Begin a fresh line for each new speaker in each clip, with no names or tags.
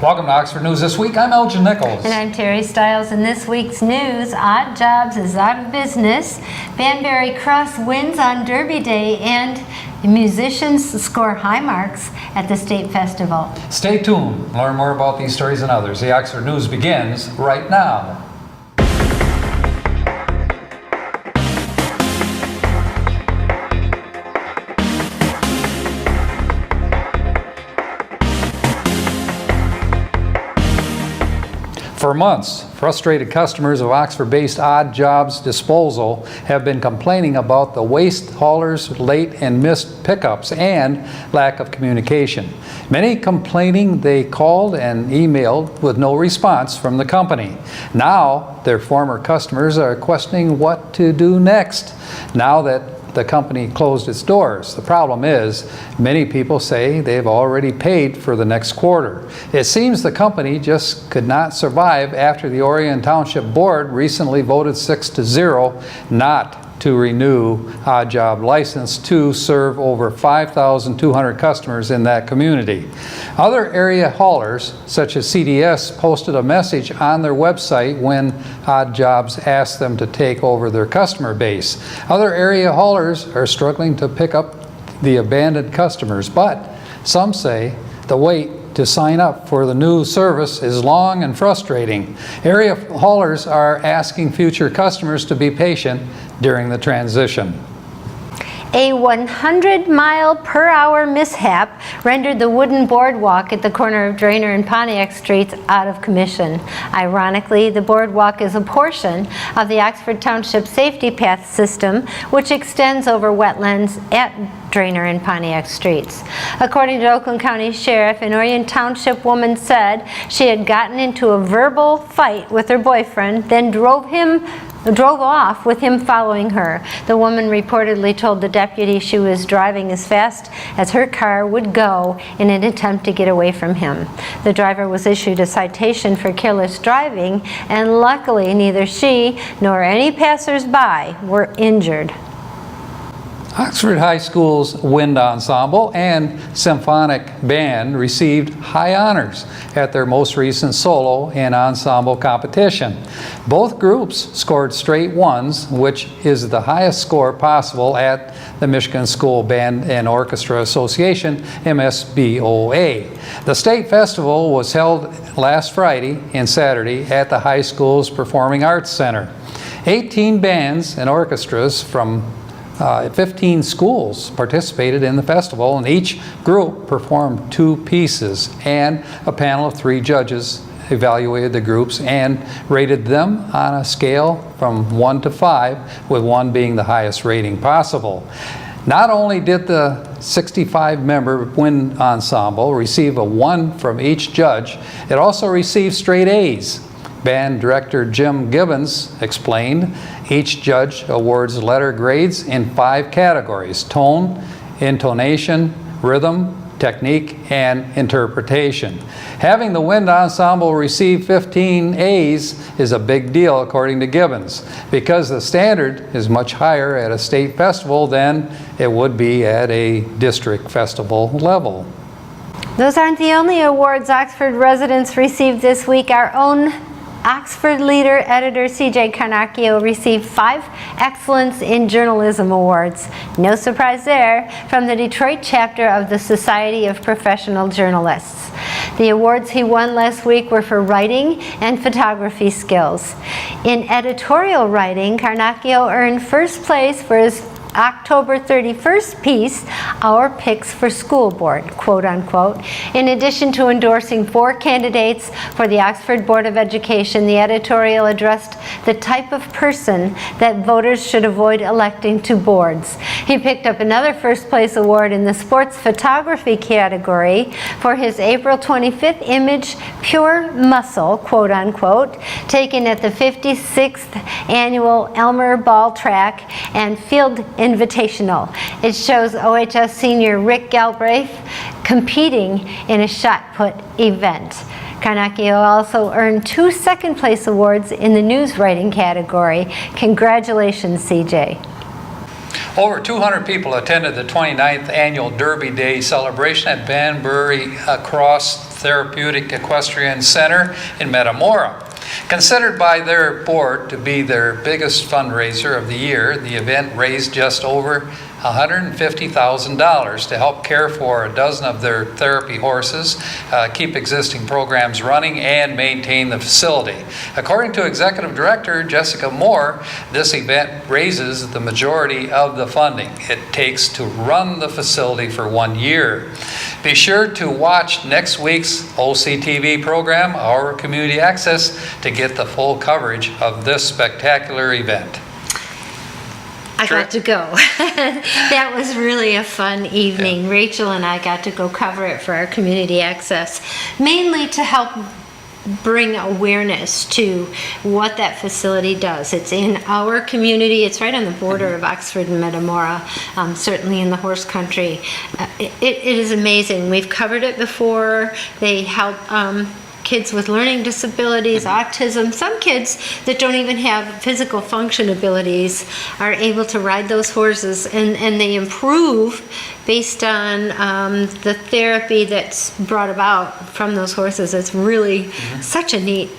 Welcome to Oxford News This Week. I'm Elgin Nichols.
And I'm Terry Stiles. In this week's news, Odd Jobs is out of business, Banbury Cross wins on Derby Day, and musicians score high marks at the state festival.
Stay tuned. Learn more about these stories and others. The Oxford News begins right now. For months, frustrated customers of Oxford-based Odd Jobs Disposal have been complaining about the waste haulers' late and missed pickups and lack of communication. Many complaining they called and emailed with no response from the company. Now, their former customers are questioning what to do next now that the company closed its doors. The problem is, many people say they've already paid for the next quarter. It seems the company just could not survive after the Orion Township Board recently voted 6-0 not to renew Odd Job license to serve over 5,200 customers in that community. Other area haulers, such as CDS, posted a message on their website when Odd Jobs asked them to take over their customer base. Other area haulers are struggling to pick up the abandoned customers, but some say the wait to sign up for the new service is long and frustrating. Area haulers are asking future customers to be patient during the transition.
A 100-mile-per-hour mishap rendered the wooden boardwalk at the corner of Drainer and Pontiac Streets out of commission. Ironically, the boardwalk is a portion of the Oxford Township Safety Path system, which extends over wetlands at Drainer and Pontiac Streets. According to Oakland County Sheriff, an Orion Township woman said she had gotten into a verbal fight with her boyfriend, then drove off with him following her. The woman reportedly told the deputy she was driving as fast as her car would go in an attempt to get away from him. The driver was issued a citation for careless driving, and luckily neither she nor any passers-by were injured.
Oxford High School's Wind Ensemble and Symphonic Band received high honors at their most recent solo and ensemble competition. Both groups scored straight ones, which is the highest score possible at the Michigan School Band and Orchestra Association, MSBOA. The state festival was held last Friday and Saturday at the high school's Performing Arts Center. 18 bands and orchestras from 15 schools participated in the festival, and each group performed 2 pieces, and a panel of 3 judges evaluated the groups and rated them on a scale from 1 to 5, with 1 being the highest rating possible. Not only did the 65-member wind ensemble receive a 1 from each judge, it also received straight A's. Band director Jim Gibbons explained, each judge awards letter grades in 5 categories: tone, intonation, rhythm, technique, and interpretation. Having the wind ensemble receive 15 A's is a big deal, according to Gibbons, because the standard is much higher at a state festival than it would be at a district festival level.
Those aren't the only awards Oxford residents received this week. Our own Oxford Leader editor C.J. Carnacchio received 5 Excellence in Journalism Awards. No surprise there, from the Detroit chapter of the Society of Professional Journalists. The awards he won last week were for writing and photography skills. In editorial writing, Carnacchio earned first place for his October 31st piece, Our Picks for School Board, quote unquote. In addition to endorsing 4 candidates for the Oxford Board of Education, the editorial addressed the type of person that voters should avoid electing to boards. He picked up another first place award in the sports photography category for his April 25th image, Pure Muscle, quote unquote, taken at the 56th annual Elmer Ball Track and Field Invitational. It shows OHS senior Rick Galbraith competing in a shot put event. Carnacchio also earned 2 second-place awards in the news writing category. Congratulations, CJ.
Over 200 people attended the 29th annual Derby Day celebration at Banbury Cross Therapeutic Equestrian Center in Metamora. Considered by their board to be their biggest fundraiser of the year, the event raised just over $150,000 to help care for a dozen of their therapy horses, keep existing programs running, and maintain the facility. According to Executive Director Jessica Moore, this event raises the majority of the funding it takes to run the facility for 1 year. Be sure to watch next week's OCTV program, Our Community Access, to get the full coverage of this spectacular event.
I got to go. That was really a fun evening.
Yeah.
Rachel and I got to go cover it for our community access, mainly to help bring awareness to what that facility does. It's in our community. It's right on the border of Oxford and Metamora, certainly in the horse country. It is amazing. We've covered it before. They help kids with learning disabilities, autism. Some kids that don't even have physical function abilities are able to ride those horses, and they improve based on the therapy that's brought about from those horses. It's really such a neat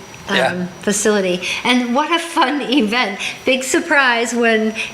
facility. And what a fun event. Big surprise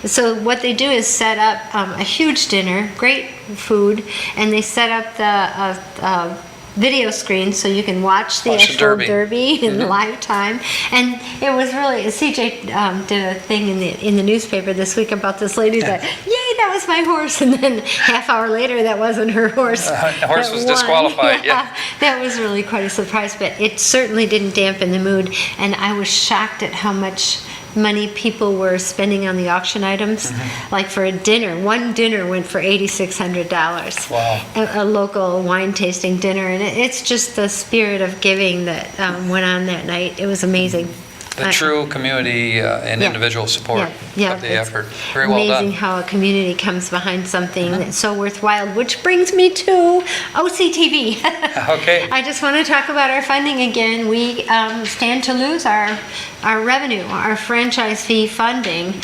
so what they do is set up a huge dinner, great food, and they set up the video screen so you can watch the actual derby in live time. And it was really, CJ did a thing in the newspaper this week about this lady that, yay, that was my horse, and then half hour later that wasn't her horse.
The horse was disqualified. Yeah.
That was really quite a surprise, but it certainly didn't dampen the mood, and I was shocked at how much money people were spending on the auction items. Like for a dinner, one dinner went for $8,600.
Wow.
A local wine tasting dinner, and it's just the spirit of giving that went on that night. It was amazing.
The true community and individual support of the effort. Very well done.
Amazing how a community comes behind something that's so worthwhile, which brings me to OCTV.
Okay.
I just want to talk about our funding again. We stand to lose our revenue, our franchise fee funding.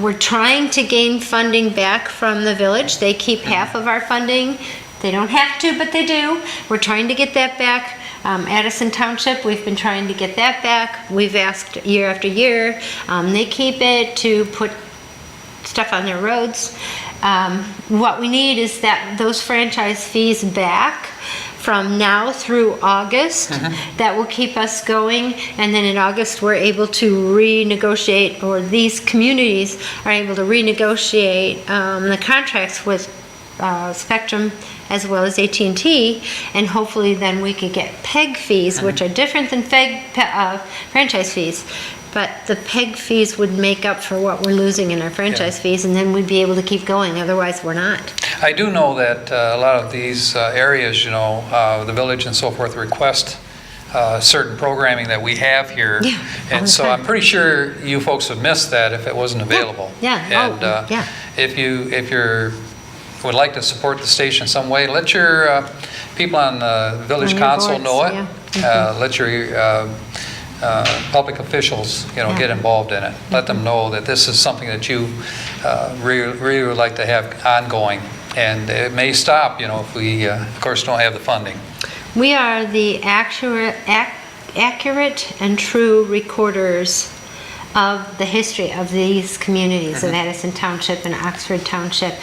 We're trying to gain funding back from the village. They keep half of our funding. They don't have to, but they do. We're trying to get that back. Addison Township, we've been trying to get that back. We've asked year after year. They keep it to put stuff on their roads. What we need is those franchise fees back from now through August. That will keep us going, and then in August we're able to renegotiate, or these communities are able to renegotiate the contracts with Spectrum as well as AT&T, and hopefully then we could get PEG fees, which are different than franchise fees. But the PEG fees would make up for what we're losing in our franchise fees, and then we'd be able to keep going. Otherwise, we're not.
I do know that a lot of these areas, the village and so forth, request certain programming that we have here. And so I'm pretty sure you folks would miss that if it wasn't available. And if you would like to support the station some way, let your people on the village council know it. Let your public officials, get involved in it. Let them know that this is something that you really would like to have ongoing. And it may stop, if we, of course, don't have the funding.
We are the accurate and true recorders of the history of these communities of Addison Township and Oxford Township.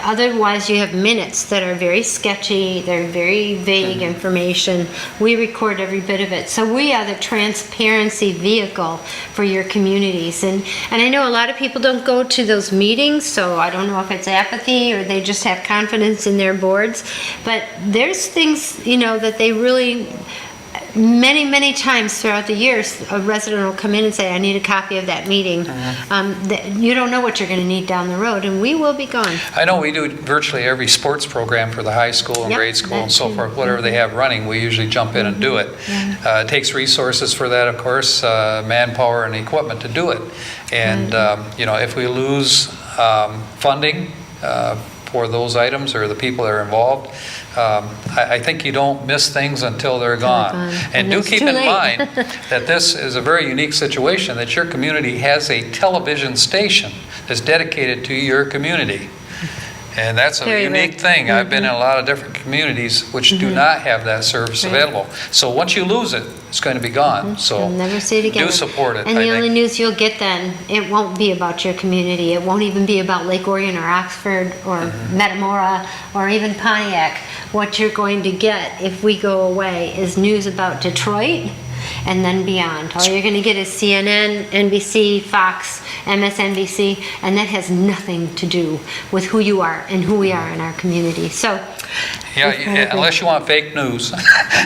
Otherwise, you have minutes that are very sketchy, they're very vague information. We record every bit of it. So we are the transparency vehicle for your communities. And I know a lot of people don't go to those meetings, so I don't know if it's apathy or they just have confidence in their boards. But there's things, that they really... Many times throughout the years, a resident will come in and say, I need a copy of that meeting. You don't know what you're going to need down the road, and we will be gone.
I know we do virtually every sports program for the high school and grade school and so forth. Whatever they have running, we usually jump in and do it. It takes resources for that, of course, manpower and equipment to do it. And, if we lose funding for those items or the people that are involved, I think you don't miss things until they're gone. And do keep in mind that this is a very unique situation, that your community has a television station that's dedicated to your community. And that's a
Very
unique
rare.
thing. I've been in a lot of different communities which do not have that service available. So once you lose it, it's going to be gone. So
You'll never see it again.
do support it,
And
I
the only
think.
news you'll get then, it won't be about your community. It won't even be about Lake Orion or Oxford or Metamora or even Pontiac. What you're going to get if we go away is news about Detroit and then beyond. All you're going to get is CNN, NBC, Fox, MSNBC, and that has nothing to do with who you are and who we are in our community. So,
Unless you want fake news.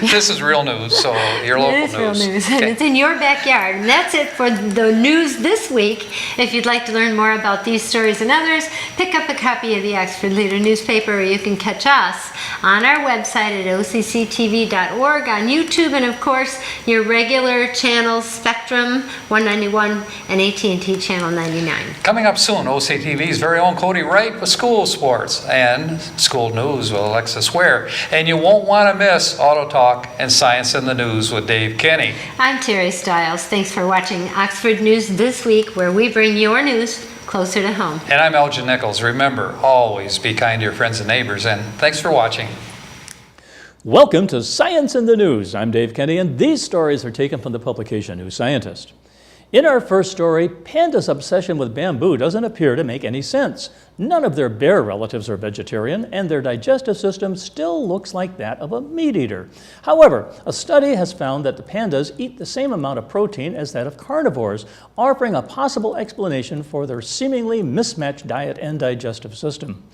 This is real news, so your local
it is real
news.
news, and it's in your backyard. And that's it for the news this week. If you'd like to learn more about these stories and others, pick up a copy of the Oxford Leader newspaper, or you can catch us on our website at occtv.org, on YouTube, and of course, your regular channels, Spectrum 191 and AT&T Channel 99.
Coming up soon, OCTV's very own Cody Wright with school sports and school news with Alexis Ware. And you won't want to miss Auto Talk and Science in the News with Dave Kenny.
I'm Terry Stiles. Thanks for watching Oxford News This Week, where we bring your news closer to home.
And I'm Elgin Nichols. Remember, always be kind to your friends and neighbors. And thanks for watching.
Welcome to Science in the News. I'm Dave Kenny, and these stories are taken from the publication New Scientist. In our first story, pandas' obsession with bamboo doesn't appear to make any sense. None of their bear relatives are vegetarian, and their digestive system still looks like that of a meat eater. However, a study has found that the pandas eat the same amount of protein as that of carnivores, offering a possible explanation for their seemingly mismatched diet and digestive system.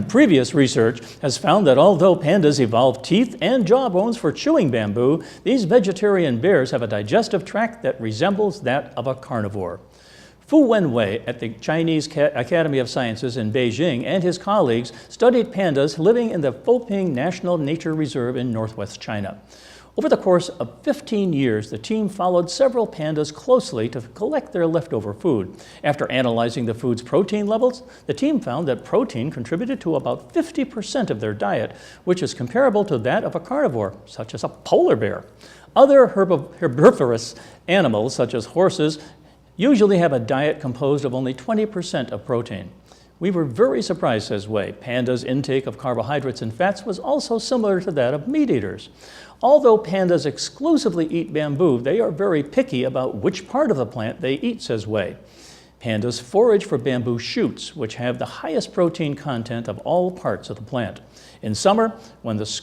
Previous research has found that although pandas evolved teeth and jawbones for chewing bamboo, these vegetarian bears have a digestive tract that resembles that of a carnivore. Fu Wenwei at the Chinese Academy of Sciences in Beijing and his colleagues studied pandas living in the Foping National Nature Reserve in northwest China. Over the course of 15 years, the team followed several pandas closely to collect their leftover food. After analyzing the food's protein levels, the team found that protein contributed to about 50% of their diet, which is comparable to that of a carnivore, such as a polar bear. Other herbivorous animals, such as horses, usually have a diet composed of only 20% of protein. We were very surprised, says Wei. Pandas' intake of carbohydrates and fats was also similar to that of meat eaters. Although pandas exclusively eat bamboo, they are very picky about which part of the plant they eat, says Wei. Pandas forage for bamboo shoots, which have the highest protein content of all parts of the plant. In summer, when the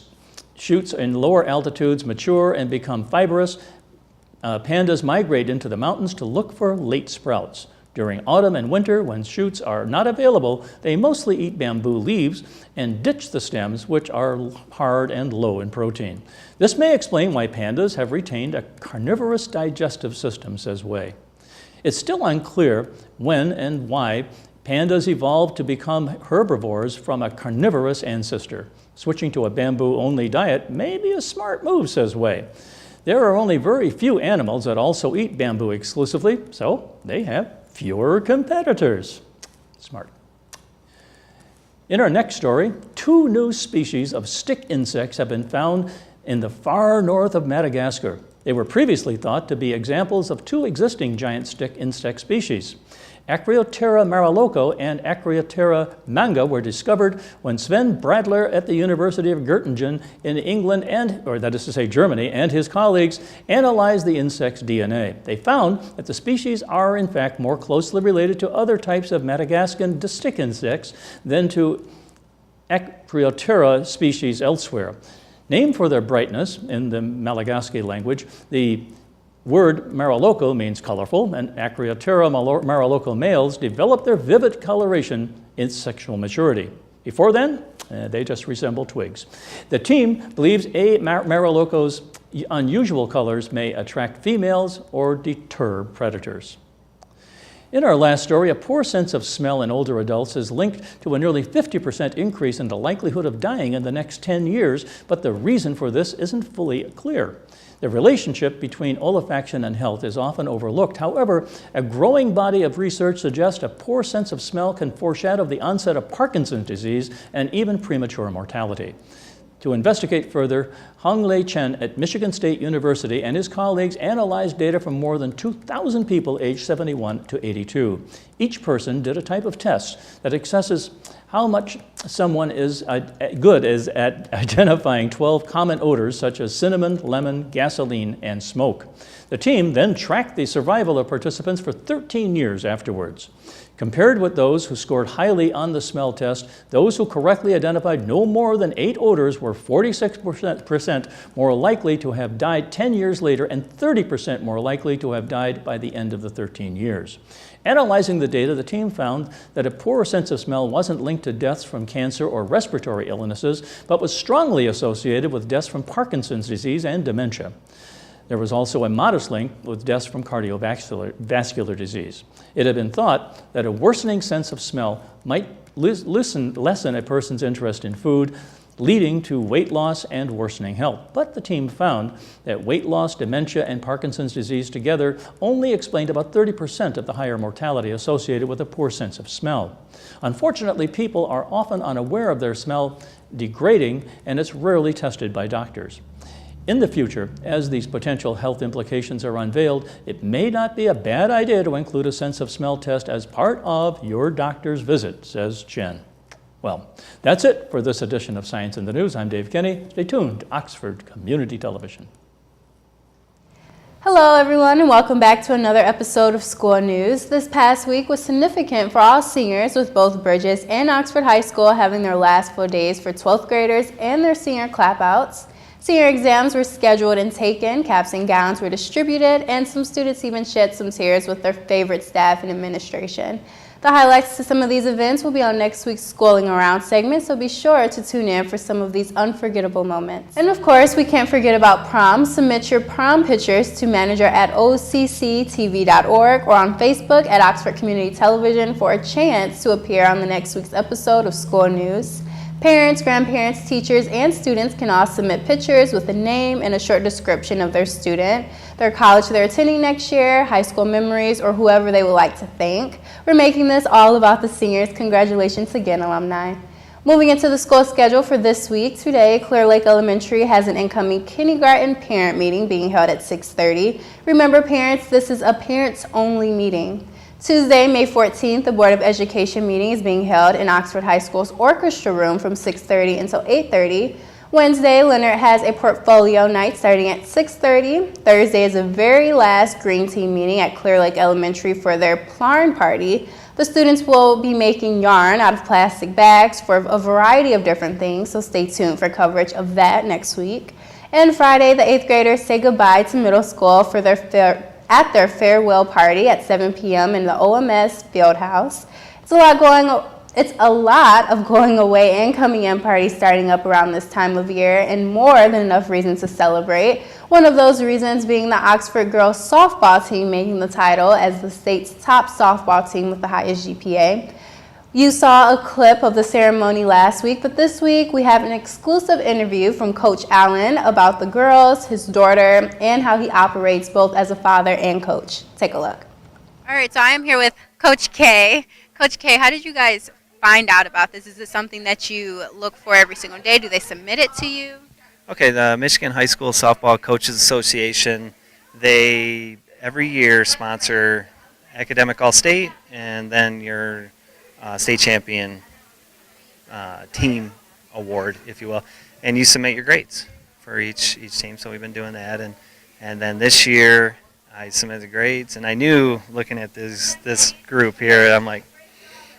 shoots in lower altitudes mature and become fibrous, pandas migrate into the mountains to look for late sprouts. During autumn and winter, when shoots are not available, they mostly eat bamboo leaves and ditch the stems, which are hard and low in protein. This may explain why pandas have retained a carnivorous digestive system, says Wei. It's still unclear when and why pandas evolved to become herbivores from a carnivorous ancestor. Switching to a bamboo-only diet may be a smart move, says Wei. There are only very few animals that also eat bamboo exclusively, so they have fewer competitors. Smart. In our next story, 2 new species of stick insects have been found in the far north of Madagascar. They were previously thought to be examples of 2 existing giant stick insect species. Acryoptera maroloco and Acryoptera manga were discovered when Sven Bradler at the University of Göttingen in England, Germany, and his colleagues analyzed the insect's DNA. They found that the species are in fact more closely related to other types of Madagascan stick insects than to Acryoptera species elsewhere. Named for their brightness in the Malagasy language, the word maroloco means colorful, and Acryoptera maroloco males develop their vivid coloration in sexual maturity. Before then, they just resemble twigs. The team believes maroloco's unusual colors may attract females or deter predators. In our last story, a poor sense of smell in older adults is linked to a nearly 50% increase in the likelihood of dying in the next 10 years, but the reason for this isn't fully clear. The relationship between olfaction and health is often overlooked. However, a growing body of research suggests a poor sense of smell can foreshadow the onset of Parkinson's disease and even premature mortality. To investigate further, Honglei Chen at Michigan State University and his colleagues analyzed data from more than 2,000 people aged 71 to 82. Each person did a type of test that assesses how much someone is good is at identifying 12 common odors such as cinnamon, lemon, gasoline, and smoke. The team then tracked the survival of participants for 13 years afterwards. Compared with those who scored highly on the smell test, those who correctly identified no more than 8 odors were 46% more likely to have died 10 years later and 30% more likely to have died by the end of the 13 years. Analyzing the data, the team found that a poor sense of smell wasn't linked to deaths from cancer or respiratory illnesses, but was strongly associated with deaths from Parkinson's disease and dementia. There was also a modest link with deaths from cardiovascular disease. It had been thought that a worsening sense of smell might lessen a person's interest in food, leading to weight loss and worsening health. But the team found that weight loss, dementia, and Parkinson's disease together only explained about 30% of the higher mortality associated with a poor sense of smell. Unfortunately, people are often unaware of their smell degrading, and it's rarely tested by doctors. In the future, as these potential health implications are unveiled, it may not be a bad idea to include a sense of smell test as part of your doctor's visit, says Jen. Well, that's it for this edition of Science in the News. I'm Dave Kenny. Stay tuned to Oxford Community Television.
Hello everyone and welcome back to another episode of School News. This past week was significant for all seniors, with both Bridges and Oxford High School having their last full days for 12th graders and their senior clapouts. Senior exams were scheduled and taken, caps and gowns were distributed, and some students even shed some tears with their favorite staff and administration. The highlights to some of these events will be on next week's Schooling Around segment, so be sure to tune in for some of these unforgettable moments. And of course, we can't forget about prom. Submit your prom pictures to manager@occtv.org or on Facebook at Oxford Community Television for a chance to appear on the next week's episode of School News. Parents, grandparents, teachers, and students can all submit pictures with a name and a short description of their student, their college they're attending next year, high school memories, or whoever they would like to thank. We're making this all about the seniors. Congratulations again, alumni. Moving into the school schedule for this week, today Clear Lake Elementary has an incoming kindergarten parent meeting being held at 6:30. Remember parents, this is a parents-only meeting. Tuesday, May 14th, the Board of Education meeting is being held in Oxford High School's orchestra room from 6:30 until 8:30. Wednesday, Leonard has a portfolio night starting at 6:30. Thursday is the very last Green Team meeting at Clear Lake Elementary for their Plarn party. The students will be making yarn out of plastic bags for a variety of different things, so stay tuned for coverage of that next week. And Friday, the 8th graders say goodbye to middle school for their farewell party at 7 p.m. in the OMS Fieldhouse. It's a lot of going away and coming in parties starting up around this time of year, and more than enough reasons to celebrate. One of those reasons being the Oxford girls softball team making the title as the state's top softball team with the highest GPA. You saw a clip of the ceremony last week, but this week we have an exclusive interview from Coach Allen about the girls, his daughter, and how he operates both as a father and coach. Take a look.
All right, so I am here with Coach K. Coach K, how did you guys find out about this? Is it something that you look for every single day? Do they submit it to you?
Okay, the Michigan High School Softball Coaches Association, they every year sponsor Academic All-State and then your state champion team award, if you will, and you submit your grades for each team. So we've been doing that, and then this year I submitted the grades, and I knew looking at this group here, I'm like,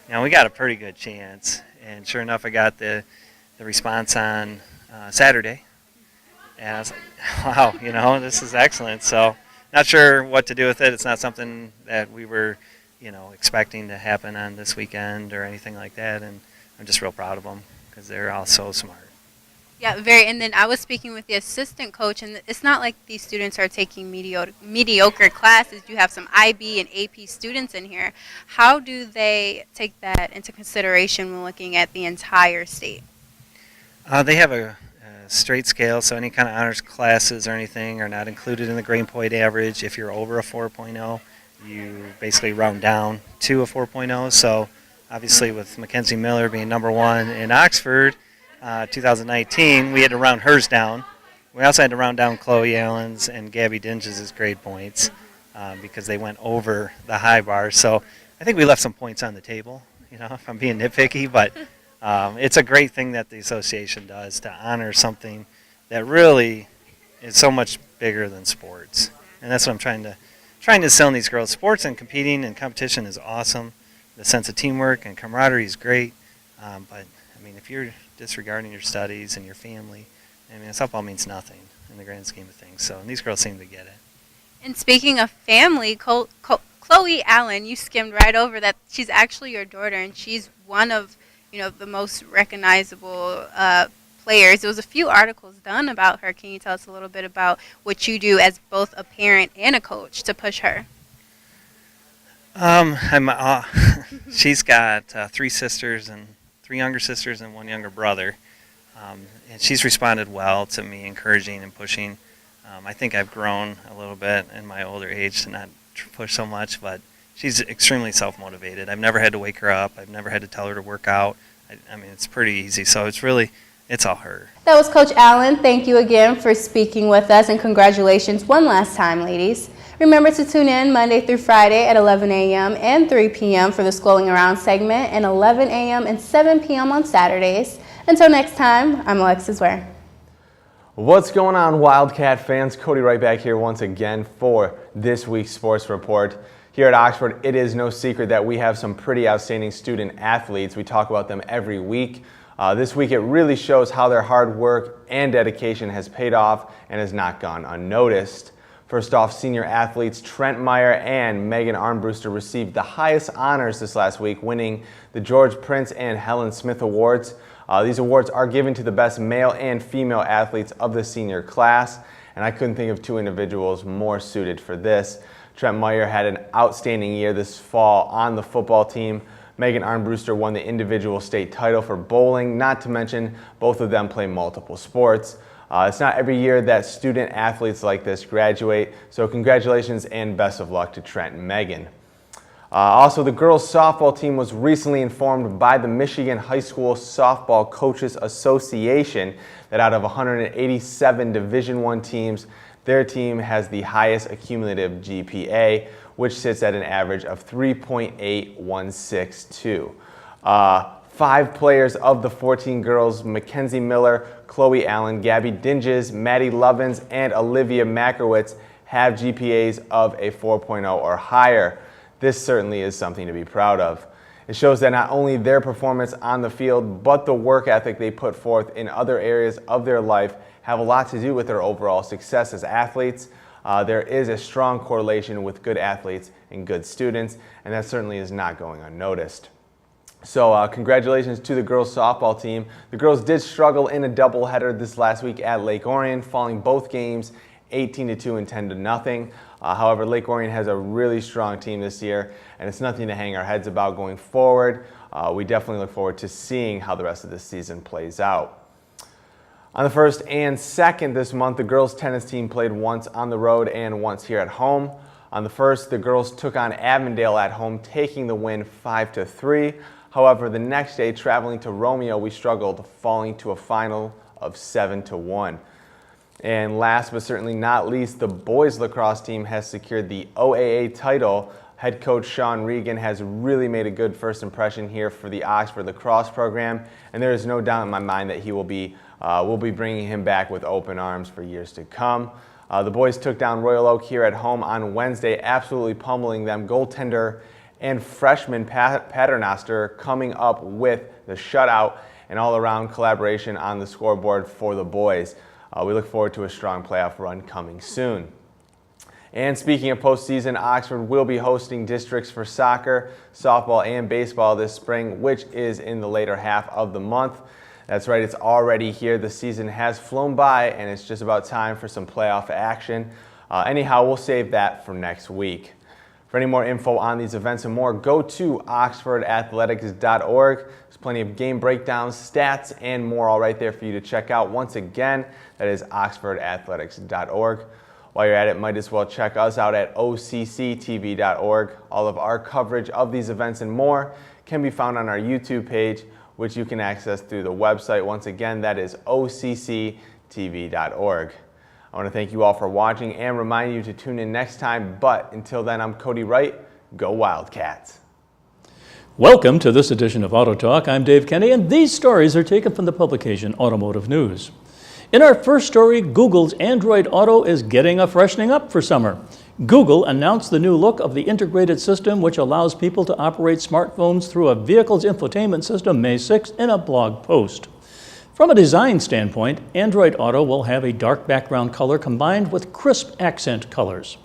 we got a pretty good chance. And sure enough, I got the response on Saturday, and I was like, wow, this is excellent. So not sure what to do with it. It's not something that we were expecting to happen on this weekend or anything like that, and I'm just real proud of them because they're all so smart.
Yeah, very. And then I was speaking with the assistant coach, and it's not like these students are taking mediocre classes. You have some IB and AP students in here. How do they take that into consideration when looking at the entire state?
They have a straight scale, so any kind of honors classes or anything are not included in the grade point average. If you're over a 4.0, you basically round down to a 4.0. So obviously with Mackenzie Miller being number one in Oxford 2019, we had to round hers down. We also had to round down Chloe Allen's and Gabby Dinges' grade points because they went over the high bar. So I think we left some points on the table, if I'm being nitpicky, but It's a great thing that the association does to honor something that really is so much bigger than sports. And that's what I'm trying to instill in these girls. Sports and competing and competition is awesome. The sense of teamwork and camaraderie is great. But, I mean, if you're disregarding your studies and your family, I mean, softball means nothing in the grand scheme of things. So, and these girls seem to get it.
And speaking of family, Chloe Allen, you skimmed right over that. She's actually your daughter, and she's one of, the most recognizable players. There was a few articles done about her. Can you tell us a little bit about what you do as both a parent and a coach to push her?
She's got three younger sisters and one younger brother, and she's responded well to me encouraging and pushing. I think I've grown a little bit in my older age to not push so much, but she's extremely self-motivated. I've never had to wake her up. I've never had to tell her to work out. I mean, it's pretty easy, so it's all her.
That was Coach Allen. Thank you again for speaking with us, and congratulations one last time, ladies. Remember to tune in Monday through Friday at 11 a.m. and 3 p.m. for the Scrolling Around segment, and 11 a.m. and 7 p.m. on Saturdays. Until next time, I'm Alexis Ware.
What's going on, Wildcat fans? Cody right back here once again for this week's Sports Report. Here at Oxford, it is no secret that we have some pretty outstanding student athletes. We talk about them every week. This week it really shows how their hard work and dedication has paid off and has not gone unnoticed. First off, senior athletes Trent Meyer and Megan Armbruster received the highest honors this last week, winning the George Prince and Helen Smith Awards. These awards are given to the best male and female athletes of the senior class, and I couldn't think of two individuals more suited for this. Trent Meyer had an outstanding year this fall on the football team. Megan Armbruster won the individual state title for bowling, not to mention both of them play multiple sports. It's not every year that student athletes like this graduate, so congratulations and best of luck to Trent and Megan. Also, the girls softball team was recently informed by the Michigan High School Softball Coaches Association that out of 187 Division I teams, their team has the highest accumulative GPA, which sits at an average of 3.8162. 5 players of the 14 girls, Mackenzie Miller, Chloe Allen, Gabby Dinges, Maddie Lovins, and Olivia Makrowitz, have GPAs of a 4.0 or higher. This certainly is something to be proud of. It shows that not only their performance on the field, but the work ethic they put forth in other areas of their life have a lot to do with their overall success as athletes. There is a strong correlation with good athletes and good students, and that certainly is not going unnoticed. So congratulations to the girls softball team. The girls did struggle in a doubleheader this last week at Lake Orion, falling both games 18-2 and 10-0. However, Lake Orion has a really strong team this year, and it's nothing to hang our heads about going forward. We definitely look forward to seeing how the rest of this season plays out. On the 1st and 2nd this month, the girls tennis team played once on the road and once here at home. On the 1st, the girls took on Avondale at home, taking the win 5-3. However, the next day, traveling to Romeo, we struggled, falling to a final of 7-1. And last but certainly not least, the boys lacrosse team has secured the OAA title. Head coach Sean Regan has really made a good first impression here for the Oxford lacrosse program, and there is no doubt in my mind that he will be we'll be bringing him back with open arms for years to come. The boys took down Royal Oak here at home on Wednesday, absolutely pummeling them. Goaltender and freshman Paternoster coming up with the shutout and all-around collaboration on the scoreboard for the boys. We look forward to a strong playoff run coming soon. And speaking of postseason, Oxford will be hosting districts for soccer, softball, and baseball this spring, which is in the later half of the month. That's right, it's already here. The season has flown by, and it's just about time for some playoff action. Anyhow, we'll save that for next week. For any more info on these events and more, go to oxfordathletics.org. There's plenty of game breakdowns, stats, and more all right there for you to check out. Once again, that is oxfordathletics.org. While you're at it, might as well check us out at occtv.org. All of our coverage of these events and more can be found on our YouTube page, which you can access through the website. Once again, that is occtv.org. I want to thank you all for watching and remind you to tune in next time. But until then, I'm Cody Wright. Go Wildcats.
Welcome to this edition of Auto Talk. I'm Dave Kenny, and these stories are taken from the publication Automotive News. In our first story, Google's Android Auto is getting a freshening up for summer. Google announced the new look of the integrated system, which allows people to operate smartphones through a vehicle's infotainment system, May 6th, in a blog post. From a design standpoint, Android Auto will have a dark background color combined with crisp accent colors.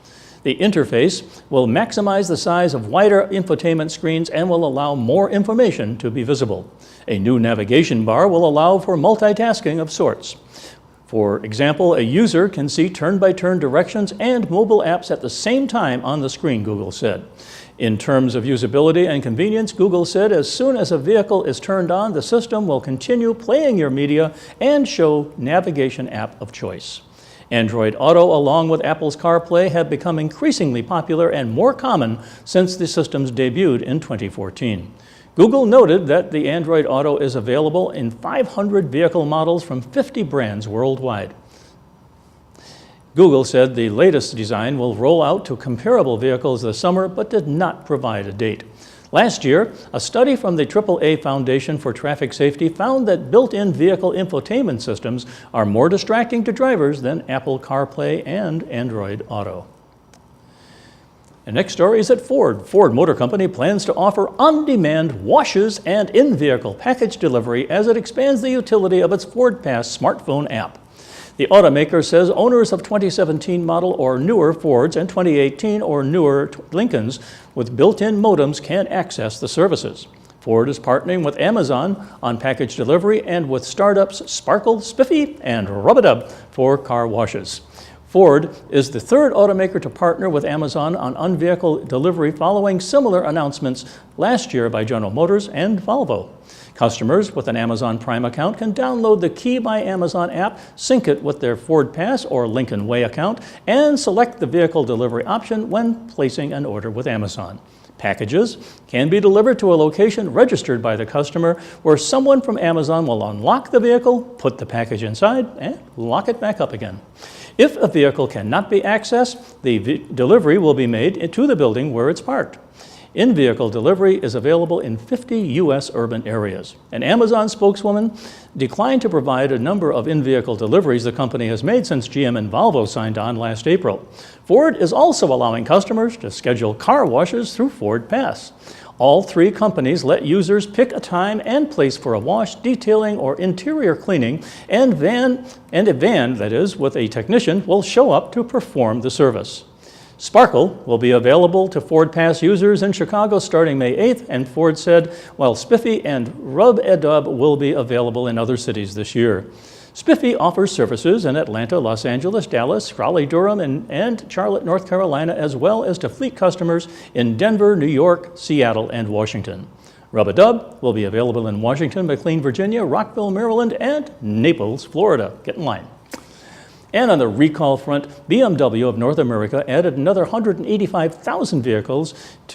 The interface will maximize the size of wider infotainment screens and will allow more information to be visible. A new navigation bar will allow for multitasking of sorts. For example, a user can see turn-by-turn directions and mobile apps at the same time on the screen, Google said. In terms of usability and convenience, Google said as soon as a vehicle is turned on, the system will continue playing your media and show navigation app of choice. Android Auto, along with Apple's CarPlay, have become increasingly popular and more common since the systems debuted in 2014. Google noted that the Android Auto is available in 500 vehicle models from 50 brands worldwide. Google said the latest design will roll out to comparable vehicles this summer, but did not provide a date. Last year, a study from the AAA Foundation for Traffic Safety found that built-in vehicle infotainment systems are more distracting to drivers than Apple CarPlay and Android Auto. The next story is at Ford. Ford Motor Company plans to offer on-demand washes and in-vehicle package delivery as it expands the utility of its Ford Pass smartphone app. The automaker says owners of 2017 model or newer Fords and 2018 or newer Lincolns with built-in modems can access the services. Ford is partnering with Amazon on package delivery and with startups Sparkle, Spiffy, and Rub-a-Dub for car washes. Ford is the third automaker to partner with Amazon on on-vehicle delivery following similar announcements last year by General Motors and Volvo. Customers with an Amazon Prime account can download the Key by Amazon app, sync it with their Ford Pass or Lincoln Way account, and select the vehicle delivery option when placing an order with Amazon. Packages can be delivered to a location registered by the customer where someone from Amazon will unlock the vehicle, put the package inside, and lock it back up again. If a vehicle cannot be accessed, the delivery will be made to the building where it's parked. In-vehicle delivery is available in 50 U.S. urban areas. An Amazon spokeswoman declined to provide a number of in-vehicle deliveries the company has made since GM and Volvo signed on last April. Ford is also allowing customers to schedule car washes through Ford Pass. All three companies let users pick a time and place for a wash, detailing, or interior cleaning, and a van, that is, with a technician, will show up to perform the service. Sparkle will be available to Ford Pass users in Chicago starting May 8th, and Ford said, while Spiffy and Rub-a-Dub will be available in other cities this year. Spiffy offers services in Atlanta, Los Angeles, Dallas, Raleigh-Durham, and Charlotte, North Carolina, as well as to fleet customers in Denver, New York, Seattle, and Washington. Rub-a-Dub will be available in Washington, McLean, Virginia, Rockville, Maryland, and Naples, Florida. Get in line. And on the recall front, BMW of North America added another 185,000 vehicles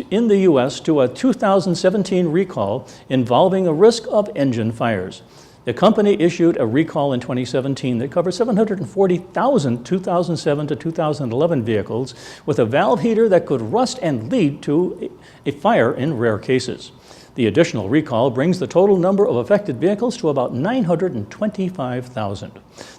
in the U.S. to a 2017 recall involving a risk of engine fires. The company issued a recall in 2017 that covered 740,000 2007 to 2011 vehicles with a valve heater that could rust and lead to a fire in rare cases. The additional recall brings the total number of affected vehicles to about 925,000.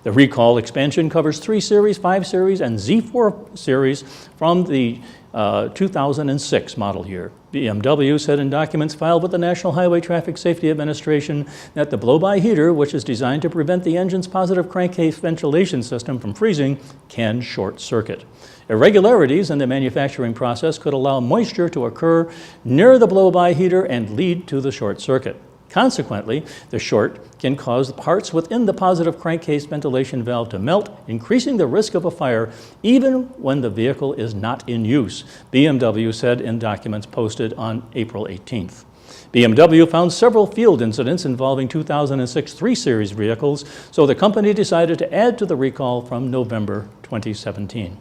The recall expansion covers 3 Series, 5 Series, and Z4 Series from the 2006 model year. BMW said in documents filed with the National Highway Traffic Safety Administration that the blow-by heater, which is designed to prevent the engine's positive crankcase ventilation system from freezing, can short circuit. Irregularities in the manufacturing process could allow moisture to occur near the blow-by heater and lead to the short circuit. Consequently, the short can cause parts within the positive crankcase ventilation valve to melt, increasing the risk of a fire even when the vehicle is not in use, BMW said in documents posted on April 18th. BMW found several field incidents involving 2006 3 Series vehicles, so the company decided to add to the recall from November 2017.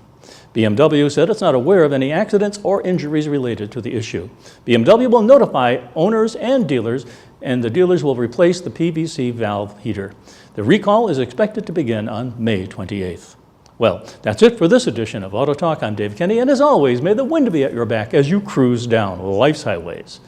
BMW said it's not aware of any accidents or injuries related to the issue. BMW will notify owners and dealers, and the dealers will replace the PVC valve heater. The recall is expected to begin on May 28th. Well, that's it for this edition of Auto Talk. I'm Dave Kenny, and as always, may the wind be at your back as you cruise down life's highways.